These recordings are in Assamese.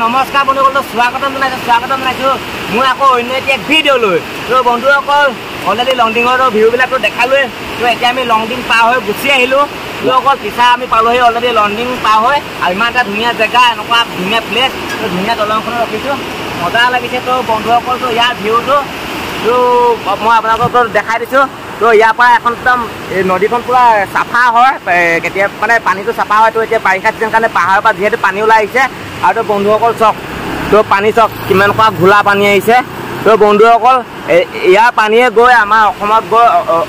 নমস্কাৰ বন্ধুসকল, স্বাগতম জনাইছোঁ মই আকৌ অন্য এটি এক ভিডিঅ' লৈ। তো বন্ধুসকল অলৰেডি লংডিঙৰ ভিউবিলাকতো দেখালোৱে। তো এতিয়া আমি লংডিং পাৰ হৈ গুচি আহিলোঁ। তো অকল পিছা আমি পালোহি অলৰেডি লংডিং পাৰ হৈ, আৰু ইমান এটা ধুনীয়া জেগা, এনেকুৱা ধুনীয়া প্লেচ, তো ধুনীয়া দলংখনত ৰখিছোঁ, মজা লাগিছে। তো বন্ধুসকল তো ইয়াৰ ভিউটো তো মই আপোনালোকক দেখাই দিছোঁ। তো ইয়াৰ পৰা এখন একদম নদীখন পূৰা চাফা হয়, কেতিয়া মানে পানীটো চাফা হয়। তো এতিয়া বাৰিষা চিজন কাৰণে পাহাৰৰ পৰা যিহেতু পানী ওলাই আহিছে, আৰু তো বন্ধুসকল চাওক, তো পানী চাওক কিমান পৰা ঘোলা পানী আহিছে। তো বন্ধুসকল ইয়াৰ পানীয়ে গৈ আমাৰ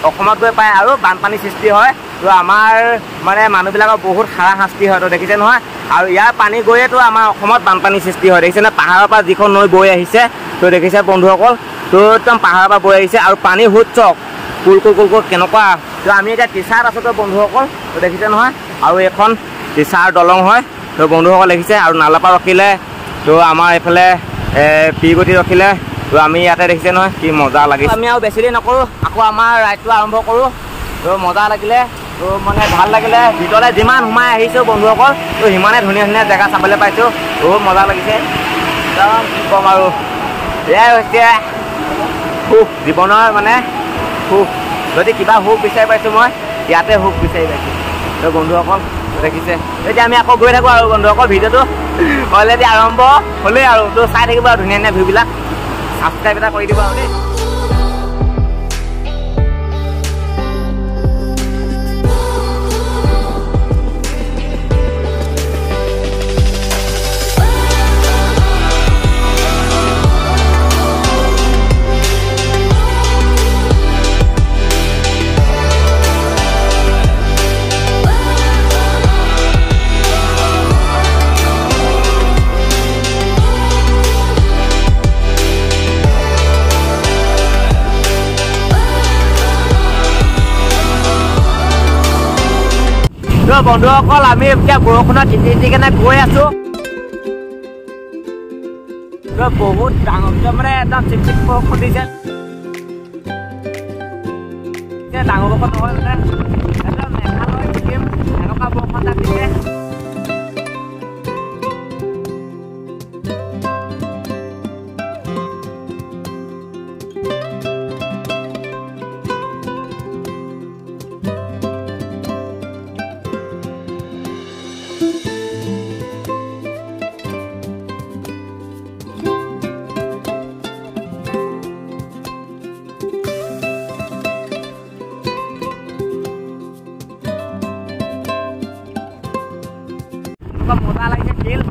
অসমত গৈ পায় আৰু বানপানী সৃষ্টি হয়। তো আমাৰ মানে মানুহবিলাকৰ বহুত হাৰাশাস্তি হয়। তো দেখিছে নহয়, আৰু ইয়াৰ পানী গৈয়েতো আমাৰ অসমত বানপানী সৃষ্টি হয়। দেখিছেনে পাহাৰৰ পৰা যিখন নৈ বৈ আহিছে। তো দেখিছে বন্ধুসকল, তো একদম পাহাৰৰ পৰা বৈ আহিছে, আৰু পানী সোঁত চাওক কুল কেনেকুৱা। তো আমি এতিয়া টিচাৰত আছোঁ তো বন্ধুসকল, তো দেখিছে নহয়, আৰু এখন টিচাৰ দলং হয়। তো বন্ধুসকল দেখিছে, আৰু নালাপা ৰখিলে, তো আমাৰ এইফালে পিগতি ৰখিলে। তো আমি ইয়াতে দেখিছে নহয় কি মজা লাগিছে। আমি আৰু বেছি দেৰি নকৰোঁ, আকৌ আমাৰ ৰাইডটো আৰম্ভ কৰোঁ। তো মজা লাগিলে, তো মানে ভাল লাগিলে। ভিতৰলৈ যিমান সোমাই আহিছোঁ বন্ধুসকল, তো সিমানে ধুনীয়া ধুনীয়া জেগা চাবলৈ পাইছোঁ, বহুত মজা লাগিছে। একদম কি ক'ম আৰু, এয়াই হৈছে সুখ জীৱনৰ, মানে সুখ। যদি কিবা সুখ বিচাৰি পাইছোঁ মই ইয়াতে সুখ বিচাৰি পাইছোঁ। তো বন্ধুসকল দেখিছে, এতিয়া আমি আকৌ গৈ থাকোঁ। আৰু বন্ধুসকল ভিডিঅ'টো অলৰেডি আৰম্ভ হ'লেই, আৰু তো চাই থাকিব আৰু ধুনীয়া ধুনীয়া ভিউবিলাক। ছাবস্ক্ৰাইব এটা কৰি দিব আৰু দেই। বন্ধুসকল আমি এতিয়া বৰষুণত তিতি কেনে গৈ আছোঁ। বহুত ডাঙৰ মানে একদম চিক বৰষুণ দিছে। ডাঙৰ বৰষুণ নহয় মানে একদম মেঘালয় ছিকিম এনেকুৱা বৰষুণ তাত দিছে। মজা লাগিছে ফিল।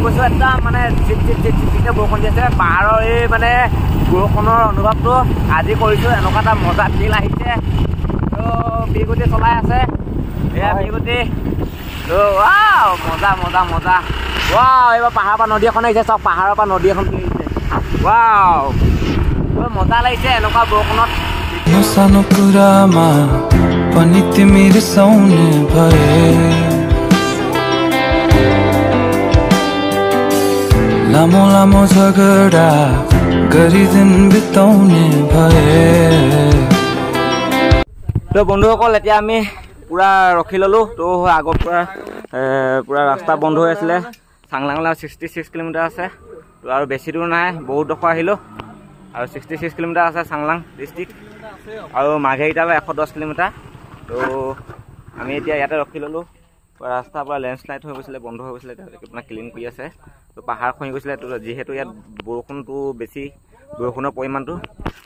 গৈছোঁ একদম মানে চিকচিকে বৰষুণ দি আছে। পাহাৰৰ এই মানে বৰষুণৰ অনুভৱটো আজি কৰিছোঁ, এনেকুৱা এটা মজা ফিল আহিছে। তো বিগুটি চলাই আছে, এয়া বিগুটি। তো মজা মজা মজা। এইবাৰ পাহাৰৰ পৰা নদী এখন আহিছে, চব পাহাৰৰ পৰা নদী এখন আহিছে। মজা লাগিছে এনেকুৱা বৰষুণত। लामो लामो झगडा गरी दिन बिताउने भए। তো বন্ধুসকল এতিয়া আমি পুৰা ৰখি ল'লোঁ। তো আগৰ পুৰা ৰাস্তা বন্ধ হৈ আছিলে। চাংলাঙলৈ 66 কিলোমিটাৰ আছে। তো আৰু বেছি দূৰ নাই, বহুত ডোখৰ আহিলোঁ। আৰু 66 কিলোমিটাৰ আছে চাংলাং ডিষ্ট্ৰিক্ট, আৰু মাৰ্ঘেৰিটালৈ 110 কিলোমিটাৰ। তো আমি এতিয়া ইয়াতে ৰখি ল'লোঁ। ৰাস্তাৰ পৰা লেণ্ডশ্লাইড হৈ গৈছিলে, বন্ধ হৈ গৈছিলে, আপোনাৰ ক্লিন কৰি আছে। তো পাহাৰ খহি গৈছিলে। তো যিহেতু ইয়াত বৰষুণটো বেছি, বৰষুণৰ পৰিমাণটো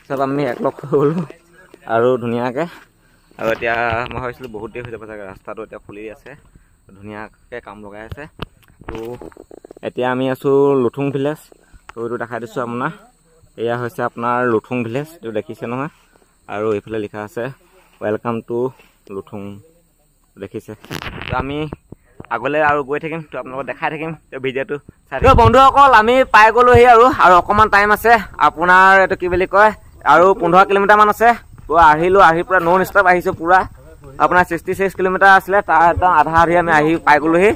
চব আমি একলগ হৈ গ'লোঁ আৰু ধুনীয়াকৈ। আৰু এতিয়া মই ভাবিছিলোঁ বহুত দেৰি হৈ যাব চাগে, ৰাস্তাটো এতিয়া খুলি আছে, ধুনীয়াকৈ কাম লগাই আছে। তো এতিয়া আমি আছোঁ লুথুং ভিলেজ। তো এইটো দেখাই দিছোঁ আপোনাৰ, এয়া হৈছে আপোনাৰ লুথুং ভিলেজ। এইটো দেখিছে নহয়, আৰু এইফালে লিখা আছে ৱেলকাম টু লুথুং, দেখিছে। তো আমি আগলৈ আৰু গৈ থাকিম, তো আপোনালোকক দেখাই থাকিম ভিডিঅ'টো চাই। বন্ধুসকল আমি পাই গ'লোহি, আৰু অকণমান টাইম আছে আপোনাৰ, এইটো কি বুলি কয়, আৰু 15 কিলোমিটাৰমান আছে। তো আহিলোঁ, আহি পূৰা নন ষ্টপ আহিছোঁ। পূৰা আপোনাৰ 66 কিলোমিটাৰ আছিলে, তাৰ একদম আধা আমি আহি পাই গ'লোহি।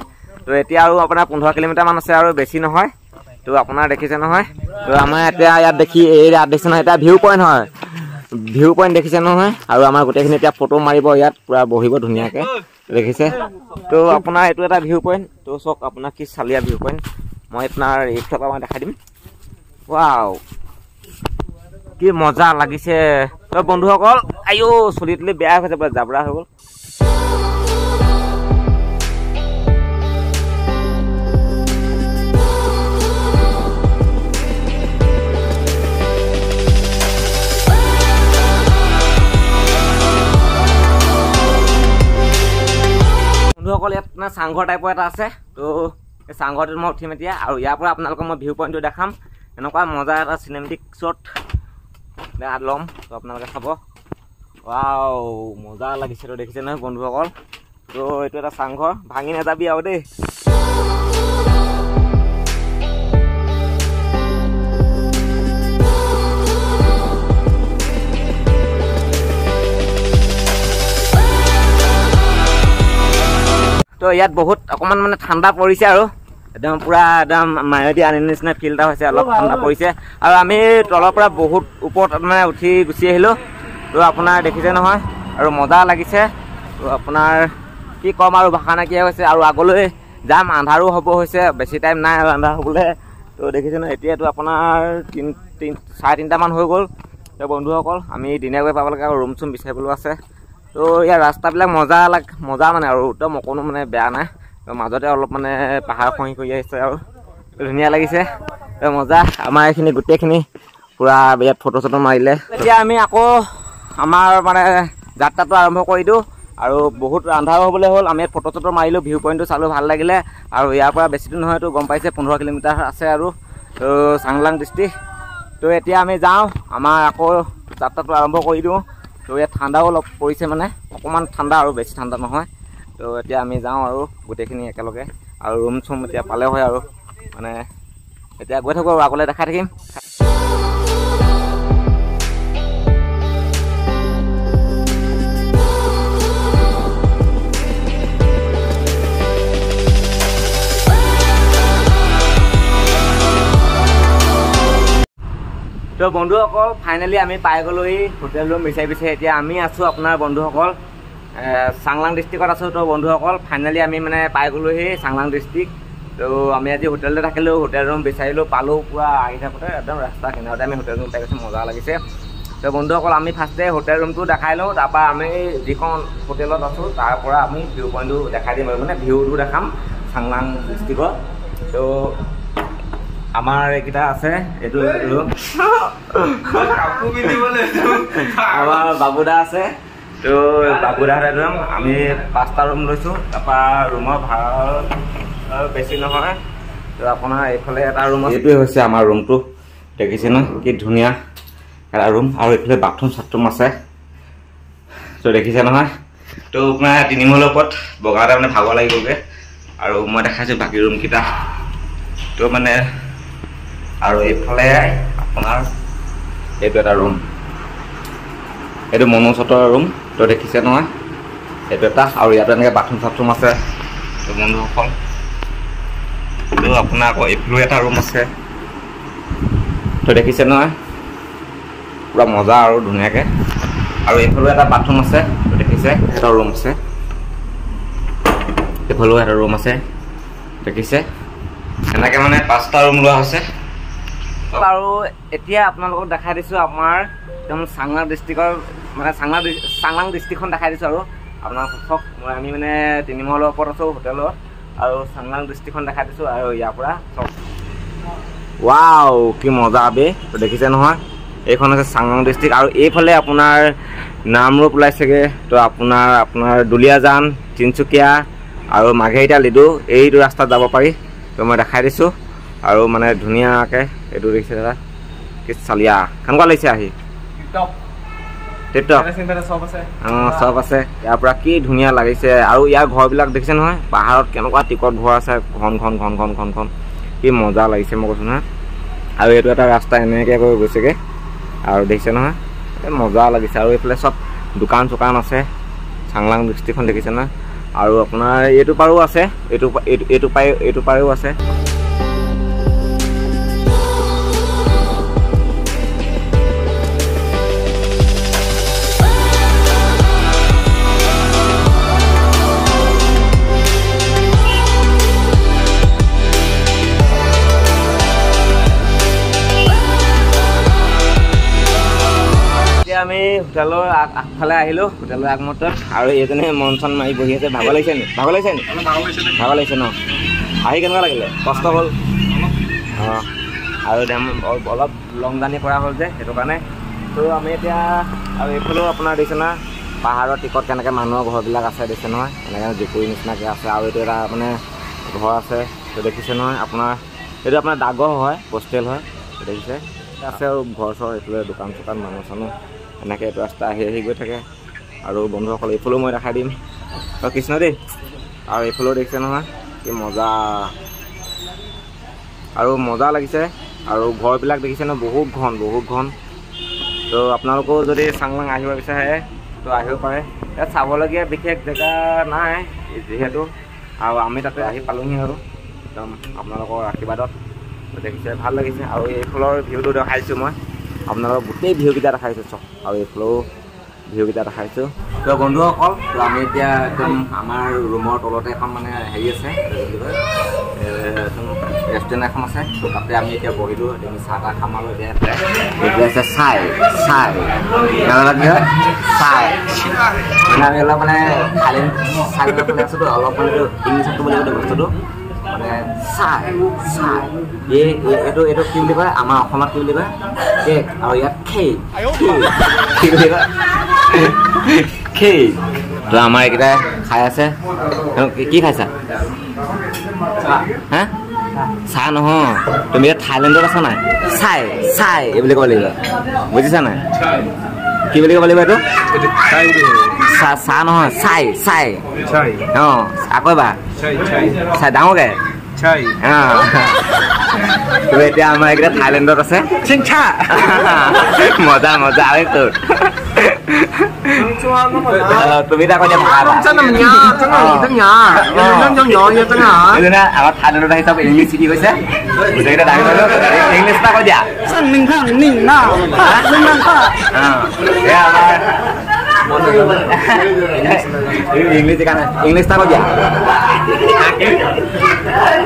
তো এতিয়া আৰু আপোনাৰ 15 কিলোমিটাৰমান আছে, আৰু বেছি নহয়। তো আপোনাৰ দেখিছে নহয়, তো আমাৰ এতিয়া ইয়াত দেখিছে নহয়, এতিয়া ভিউ পইণ্ট হয়, ভিউ পইণ্ট দেখিছে নহয়। আৰু আমাৰ গোটেইখিনি এতিয়া ফটো মাৰিব, ইয়াত পূৰা বহিব ধুনীয়াকৈ, দেখিছে। তো আপোনাৰ এইটো এটা ভিউ পইণ্ট। তো চাওক আপোনাৰ কি চালিয়া ভিউ পইণ্ট, মই আপোনাৰ এইফালৰ পৰা মই দেখাই দিম ৱাও কি মজা লাগিছে তো বন্ধুসকল আইও চলিতলি বেয়া হৈছে পুৰা জাবৰা হৈ গ'ল বন্ধুসকল ইয়াত মানে চাংঘৰ টাইপৰ এটা আছে তো এই চাংঘৰটোত মই উঠিম এতিয়া আৰু ইয়াৰ পৰা আপোনালোকক মই ভিউ পইণ্টটো দেখাম এনেকুৱা মজা এটা চিনেমেটিক শ্বট ল'ম তো আপোনালোকে চাব ৱাও মজা লাগিছে তো দেখিছে নহয় বন্ধুসকল তো এইটো এটা চাংঘৰ ভাঙি নাযাবি আৰু দেই তো ইয়াত বহুত অকমান মানে ঠাণ্ডা পৰিছে আৰু একদম পুৰা একদম মায়াবী আনিৰ নিচিনা ফিল এটা হৈছে অলপ ঠাণ্ডা পৰিছে আৰু আমি তলৰ পৰা বহুত ওপৰত মানে উঠি গুচি আহিলোঁ তো আপোনাৰ দেখিছে নহয় আৰু মজা লাগিছে তো আপোনাৰ কি ক'ম আৰু ভাষা নাইকিয়া হৈছে আৰু আগলৈ যাম আন্ধাৰো হ'ব হৈছে বেছি টাইম নাই আৰু আন্ধাৰ হ'বলৈ তো দেখিছে নহয় এতিয়াতো আপোনাৰ 3:30মান হৈ গ'ল তো বন্ধুসকল আমি দিনীয়াকৈ পাব লাগে আৰু ৰুম চুম বিচাৰিবলৈ আছে তো ইয়াৰ ৰাস্তাবিলাক মজা মানে আৰু একদম অকণো মানে বেয়া নাই মাজতে অলপ মানে পাহাৰ খহি কৰি আহিছে আৰু ধুনীয়া লাগিছে তো মজা আমাৰ এইখিনি গোটেইখিনি পুৰা ইয়াত ফটো চটো মাৰিলে এতিয়া আমি আকৌ আমাৰ মানে যাত্ৰাটো আৰম্ভ কৰি দিওঁ আৰু বহুত আন্ধাৰ হ'বলৈ হ'ল আমি ফটো চটো মাৰিলোঁ ভিউ পইণ্টটো চালোঁ ভাল লাগিলে আৰু ইয়াৰ পৰা বেছি দূৰ নহয়তো গম পাইছে 15 কিলোমিটাৰ আছে আৰু তো চাংলাং ডিষ্ট্ৰিক্ট তো এতিয়া আমি যাওঁ আমাৰ আকৌ যাত্ৰাটো আৰম্ভ কৰি দিওঁ তো ইয়াত ঠাণ্ডাও অলপ পৰিছে মানে অকণমান ঠাণ্ডা আৰু বেছি ঠাণ্ডা নহয় তো এতিয়া আমি যাওঁ আৰু গোটেইখিনি একেলগে আৰু ৰুম চুম এতিয়া পালে হয় আৰু মানে এতিয়া গৈ থাকোঁ আৰু আগলৈ দেখাই থাকিম তো বন্ধুসকল ফাইনেলি আমি পাই গ'লোহি হোটেল ৰুম বিচাৰি এতিয়া আমি আছোঁ আপোনাৰ বন্ধুসকল চাংলাং ডিষ্ট্ৰিক্টত আছোঁ তো বন্ধুসকল ফাইনেলি আমি মানে পাই গ'লোহি চাংলাং ডিষ্ট্ৰিক্ট তো আমি আজি হোটেলতে থাকিলোঁ হোটেল ৰুম বিচাৰিলোঁ পালোঁ পুৰা আহি থাকোঁতে একদম ৰাস্তা কিনাৰতে আমি হোটেল ৰুম পাই গৈছোঁ মজা লাগিছে তো বন্ধুসকল আমি ফাৰ্ষ্টে হোটেল ৰুমটো দেখাই লওঁ তাৰপৰা আমি যিখন হোটেলত আছোঁ তাৰ পৰা আমি ভিউ পইণ্টটো দেখাই দিম আৰু মানে ভিউটো দেখাম চাংলাং ডিষ্ট্ৰিক্টৰ তো আমাৰ এইকেইটা আছে এইটো আমাৰ বাবুদা আছে তো বাবুদাহঁতে একদম আমি 5টা ৰুম লৈছোঁ তাৰপৰা ৰুমৰ ভাড়া বেছি নহয় তো আপোনাৰ এইফালে এটা ৰুম এইটোৱে হৈছে আমাৰ ৰুমটো দেখিছে ন কি ধুনীয়া এটা ৰুম আৰু এইফালে বাথৰুম চাথৰুম আছে তো দেখিছে নহয় তো আপোনাৰ 3 মহলৰ ওপৰত বগাতে মানে ভাগৰ লাগিবগৈ আৰু মই দেখাইছোঁ বাকী ৰুমকেইটা তো মানে আৰু এইফালে আপোনাৰ এইটো এটা ৰুম এইটো মনোচতৰ ৰুম তো দেখিছে নহয় এইটো এটা আৰু ইয়াত এনেকৈ বাথৰুম চাথৰুম আছে তো বন্ধুসকল তো আপোনাৰ আকৌ এইফালেও এটা ৰুম আছে তো দেখিছে নহয় পুৰা মজা আৰু ধুনীয়াকৈ আৰু এইফালেও এটা বাথৰুম আছে তো দেখিছে এটা ৰুম আছে এইফালেও এটা ৰুম আছে দেখিছে এনেকৈ মানে 5টা ৰুম লোৱা হৈছে আৰু এতিয়া আপোনালোকক দেখাই দিছোঁ আমাৰ একদম চাংলাং ডিষ্ট্ৰিক্টৰ মানে চাংলাং ডিষ্ট্ৰিক্টখন দেখাই দিছোঁ আৰু আপোনালোক চাওক মই আমি মানে 3 মহলৰ ওপৰত আছোঁ হোটেলত আৰু চাংলাং ডিষ্ট্ৰিক্টখন দেখাই দিছোঁ আৰু ইয়াৰ পৰা চাওক ৱাও কি মজা বে তো দেখিছে নহয় এইখন আছে চাংলাং ডিষ্ট্ৰিক্ট আৰু এইফালে আপোনাৰ নামৰূপ ওলাইছেগৈ তো আপোনাৰ দুলীয়াজান তিনিচুকীয়া আৰু মাঘেৰিটা লিডু এইটো ৰাস্তাত যাব পাৰি তো মই দেখাই দিছোঁ আৰু মানে ধুনীয়াকৈ এইটো দেখিছে দাদা কি চালিয়া কেনেকুৱা লাগিছে আহি চব আছে ইয়াৰ পৰা কি ধুনীয়া লাগিছে আৰু ইয়াৰ ঘৰবিলাক দেখিছে নহয় পাহাৰত কেনেকুৱা টিকট ঘৰ আছে ঘন কি মজা লাগিছে মই কৈছোঁ নহয় আৰু এইটো এটা ৰাস্তা এনেকৈ গৈ গৈছেগৈ আৰু দেখিছে নহয় মজা লাগিছে আৰু এইফালে চব দোকান চোকান আছে চাংলাং ডিষ্ট্ৰিক্টখন দেখিছে নহয় আৰু আপোনাৰ এইটো পাৰো আছে এইটো পাৰেও আছে আমি হোটেলৰ আগফালে আহিলোঁ হোটেলৰ আগমুহূৰ্তত আৰু এইজনে মন চন মাৰি বহি আছে ভাগৰ লাগিছে নি ভাগৰ লাগিছে ন আহি কেনেকুৱা লাগিলে কষ্ট হ'ল অঁ আৰু অলপ লং জাৰ্ণি কৰা হ'ল যে সেইটো কাৰণে তো আমি এতিয়া আৰু এইফালেও আপোনাৰ দিছে না পাহাৰৰ টিকট কেনেকৈ মানুহৰ ঘৰবিলাক আছে দিছে নহয় এনেকৈ জুপুৰি নিচিনাকৈ আছে আৰু এইটো এটা মানে ঘৰ আছে তো দেখিছে নহয় আপোনাৰ এইটো আপোনাৰ ডাকঘৰ হয় হোষ্টেল হয় দেখিছে আছে আৰু ঘৰ চৰ এইফালে দোকান চোকান মানুহ চানুহ এনেকৈ এইটো ৰাস্তা আহি গৈ থাকে আৰু বন্ধুসকল এইফালেও মই দেখাই দিম আৰু কৃষ্ণ দেই আৰু এইফালেও দেখিছে নহয় কি মজা আৰু মজা লাগিছে আৰু ঘৰবিলাক দেখিছে ন বহুত ঘন তো আপোনালোকেও যদি চাংলাং আহিব বিচাৰে তো আহিব পাৰে ইয়াত চাবলগীয়া বিশেষ জেগা নাই যিহেতু আৰু আমি তাতে আহি পালোঁহি আৰু একদম আপোনালোকৰ আশীৰ্বাদত দেখিছে ভাল লাগিছে আৰু এইফালৰ ভিউটো দেখাইছোঁ মই আপোনালোকৰ গোটেই ভিউকেইটা দেখাইছোঁ চব আৰু এইফালেও ভিউকেইটা দেখাইছোঁ তো বন্ধুসকল তো আমি এতিয়া একদম আমাৰ ৰুমৰ তলতে এখন মানে হেৰি আছে ৰেষ্টুৰেণ্ট এখন আছে তো তাতে আমি এতিয়া বহিলোঁ আমি চাহ তাহ খাম আৰু এতিয়া আছে চাই আমি অলপ মানে থাইলেণ্ড চাই ফালে আছোঁতো অলপ মানে ইংলিছত ক'ব লাগিব বস্তুটো মানে চাই এইটো কি বুলি কয় আমাৰ অসমত কি বুলি কয় কেক আৰু ইয়াত কি বুলি কয় তো আমাৰ এইকেইটাই খাই আছে কি খাইছা হা চাহ নহয় তুমি এতিয়া থাইলেণ্ডত আছা নাই চাই এই বুলি ক'ব লাগিব বুজিছা নাই কি বুলি ক'ব লাগিব এইটো চাহ নহয় চাই অঁ আকৌ এবাৰ চাই ডাঙৰকৈ তুমি এতিয়া আমাৰ এইকেইটা থাইলেণ্ডত আছে মজা আৰু তোৰ তুমি এতিয়া কৈ দিয়া আমাৰ থাইলেণ্ডত আহি চব ইংলিছ শিকি গৈছে গোটেইকেইটা ডাঙৰ ইংলিছ এটা কৈ দিয়া इंग्लिश था क्या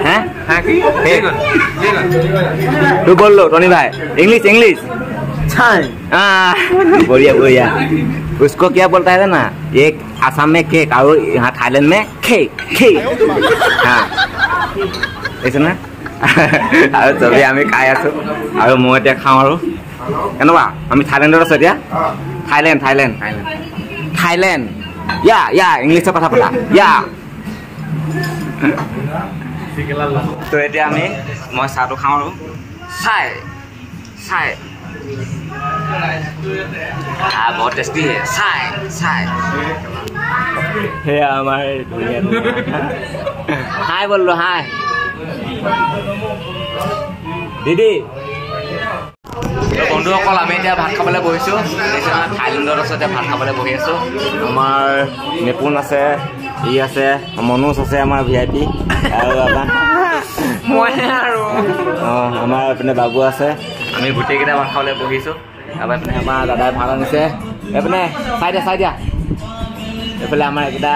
हैं तू बोल लो टोनी भाई इंग्लिश बढ़िया उसको क्या बोलता है ना एक आसाम में केक और यहाँ थाईलैंड में केक हाँ ऐसे ना और सभी आमी खाई आছো और मैं এতিয়া খাওঁ আৰু কেনেকুৱা আমি থাইলেণ্ডত আছো এতিয়া থাইলেণ্ড या इंग्लिशত কথা পতা या তো এতিয়া আমি মই চাহটো খাওঁ আৰু চাই बहुत टेस्टी है चाय हे हमारे दुनिया हाय बोल लो हाय दीदी বন্ধুসকল আমি এতিয়া ভাত খাবলৈ বহিছোঁ থাইলেণ্ডত আছোঁ এতিয়া ভাত খাবলৈ বহি আছোঁ আমাৰ নিপুণ আছে ই আছে মনোজ আছে আমাৰ VIP আৰু আমাৰ এইপিনে বাবু আছে আমি গোটেইকেইটা ভাত খাবলৈ বহিছোঁ আৰু এইপিনে আমাৰ দাদাই ভাত আনিছে এইপিনে চাই দিয়া এইফালে আমাৰ এইকেইটা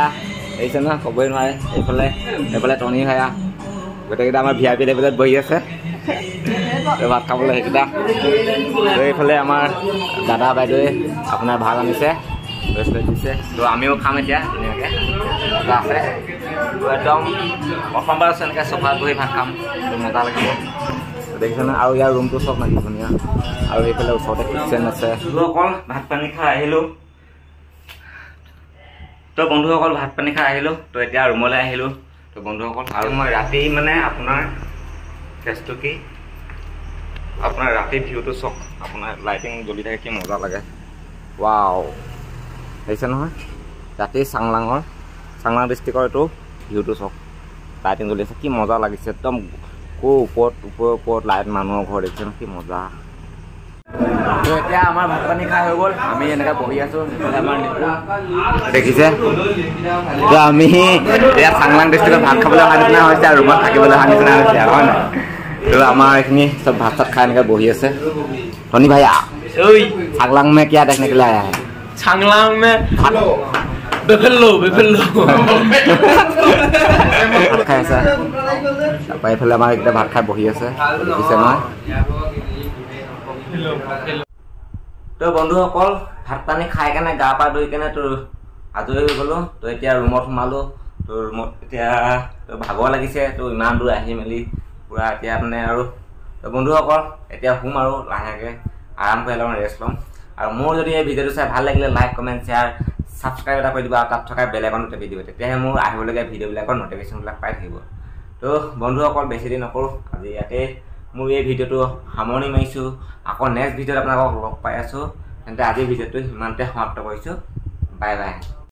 আহিছে ন ক'বই নোৱাৰে এইফালে টনি ভায়া গোটেইকেইটা আমাৰ VIP লেভেলত বহি আছে ভাত খাবলৈ সেইকেইটা এইফালে আমাৰ দাদা বাইদেৱে আপোনাৰ ভাত আনিছে দিছে তো আমিও খাম এতিয়া ধুনীয়াকৈ আছে একদম প্ৰথমবাৰ আছে এনেকৈ চফাত বহি ভাত খাম মজা লাগিব দেখিছেনে আৰু ইয়াৰ ৰুমটো চব নাকি ধুনীয়া আৰু এইফালে ওচৰতে কিটচেন আছে অকল ভাত পানী খাই আহিলোঁ তো বন্ধুসকল ভাত পানী খাই আহিলোঁ তো এতিয়া ৰুমলৈ আহিলোঁ তো বন্ধুসকল আৰু মই ৰাতি মানে আপোনাৰ কেছটো কি আপোনাৰ ৰাতি ভিউটো চাওক আপোনাৰ লাইটিং জ্বলি থাকে কি মজা লাগে ৱাও দেখিছে নহয় ৰাতি চাংলাং ডিষ্ট্ৰিক্টৰ এইটো ভিউটো চাওক লাইটিং জ্বলি আছে কি মজা লাগিছে একদম ওপৰত লাইট মানুহৰ ঘৰ দেখিছে কি মজা তো এতিয়া আমাৰ ভাত পানী খাই হৈ গ'ল আমি এনেকৈ বহি আছোঁ আমাৰ দেখিছে তো আমি এতিয়া চাংলাং ডিষ্ট্ৰিক্টত ভাত খাবলৈ অহা নিচিনা হৈছে আৰু ৰুমত থাকিবলৈ অহা নিচিনা হৈছে হয় নাই तो हमारे इतनी सब भात सात खाने का बोही से टोनी भैया चांगलांग में क्या देखने के लिए आया है चांगलांग में बेफेलो कैसा पाई फले हमारे एकदम भात खाए बोही से किसे ना तो তো বন্ধুসকল ভাত পানী খাই কেনে গা পা ধুই কেনে তোৰ আজৰি হৈ গ'লো। তো এতিয়া ৰুমত সোমালো। তো ৰুমত এতিয়া তো ভাগৰ লাগিছে। তো ইমান দূৰ আহি মেলি পুৰা এতিয়া মানে আৰু তো বন্ধুসকল এতিয়া শুম আৰু লাহেকৈ আৰাম কৰি ল'ম, ৰেষ্ট ল'ম। আৰু মোৰ যদি এই ভিডিঅ'টো চাই ভাল লাগিলে লাইক কমেণ্ট শ্বেয়াৰ ছাবস্ক্ৰাইব এটা কৰি দিব আৰু তাত থকা বেল আইকনটো টিপি দিব। তেতিয়াহে মোৰ আহিবলগীয়া ভিডিঅ'বিলাকৰ নটিফিকেশ্যনবিলাক পাই থাকিব। তো বন্ধুসকল বেছি দেৰি নকৰোঁ, আজি ইয়াতে মোৰ এই ভিডিঅ'টো সামৰণি মাৰিছোঁ। আকৌ নেক্সট ভিডিঅ'ত আপোনালোকক লগ পাই আছোঁ। তেন্তে আজিৰ ভিডিঅ'টো সিমানতে সমাপ্ত কৰিছোঁ। Bye bye.